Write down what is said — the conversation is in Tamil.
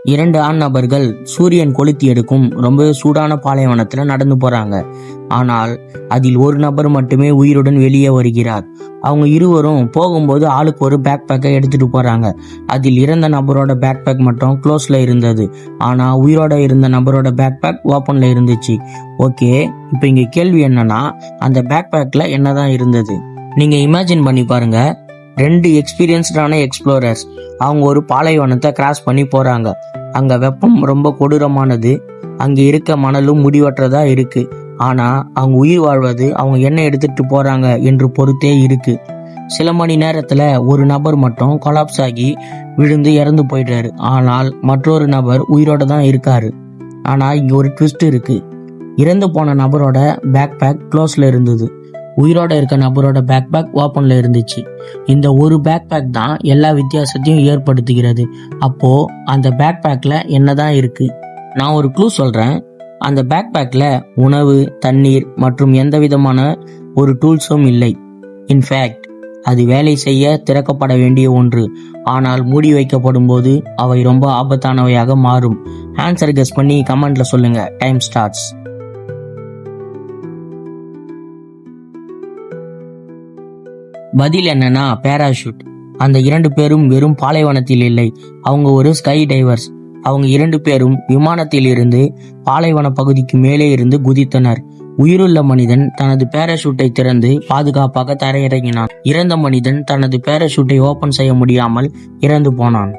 இரண்டு ஆண் நபர்கள் சூரியன் கொளுத்தி எடுக்கும் ரொம்ப சூடான பாலைவனத்துல நடந்து போறாங்க. ஆனால் அதில் ஒரு நபர் மட்டுமே உயிருடன் வெளியே வருகிறார். அவங்க இருவரும் போகும்போது ஆளுக்கு ஒரு பேக் பேக்கை எடுத்துட்டு போறாங்க. அதில் இறந்த நபரோட பேக் பேக் மட்டும் க்ளோஸ்ல இருந்தது. ஆனா உயிரோட இருந்த நபரோட பேக் பேக் ஓப்பன்ல இருந்துச்சு. ஓகே, இப்போ இங்க கேள்வி என்னன்னா, அந்த பேக் பேக்ல என்னதான் இருந்தது? நீங்க இமேஜின் பண்ணி பாருங்க. ரெண்டு எக்ஸ்பீரியன்ஸ்டான எக்ஸ்ப்ளோரர்ஸ் அவங்க ஒரு பாலைவனத்தை கிராஸ் பண்ணி போறாங்க. அங்க வெப்பம் ரொம்ப கொடூரமானது. அங்க இருக்க மணலும் முடிவற்றதா இருக்கு. ஆனா அவங்க உயிர் வாழ்வது அவங்க என்ன எடுத்துட்டு போறாங்க என்று பொறுத்தே இருக்கு. சில மணி நேரத்துல ஒரு நபர் மட்டும் கொலாப்ஸ் ஆகி விழுந்து இறந்து போயிட்டாரு. ஆனால் மற்றொரு நபர் உயிரோட தான் இருக்காரு. ஆனா இங்க ஒரு ட்விஸ்ட் இருக்கு. இறந்து போன நபரோட பேக் பேக் க்ளோஸ்ல இருந்தது. உயிரோட இருக்க நபரோட பேக் பேக் ஓப்பன்ல இருந்துச்சு. இந்த ஒரு பேக் பேக் தான் எல்லா வித்தியாசத்தையும் ஏற்படுத்துகிறது. அப்போ அந்த பேக் பேக்ல என்னதான் இருக்கு? நான் ஒரு க்ளூ சொல்றேன். அந்த பேக் பேக்ல உணவு, தண்ணீர் மற்றும் எந்த விதமான ஒரு டூல்ஸும் இல்லை. இன்ஃபேக்ட் அது வேலை செய்ய திறக்கப்பட வேண்டிய ஒன்று. ஆனால் மூடி வைக்கப்படும் போது அவை ரொம்ப ஆபத்தானவையாக மாறும். ஆன்சர் கெஸ் பண்ணி கமெண்ட்ல சொல்லுங்க. Time starts. பதில் என்னன்னா பேராஷூட். அந்த இரண்டு பேரும் வெறும் பாலைவனத்தில் இல்லை, அவங்க ஒரு ஸ்கை டைவர்ஸ். அவங்க இரண்டு பேரும் விமானத்தில் இருந்து பாலைவன பகுதிக்கு மேலே இருந்து குதித்தனர். உயிருள்ள மனிதன் தனது பேராஷூட்டை திறந்து பாதுகாப்பாக தரையிறங்கினான். இறந்த மனிதன் தனது பேராஷூட்டை ஓபன் செய்ய முடியாமல் இறந்து போனான்.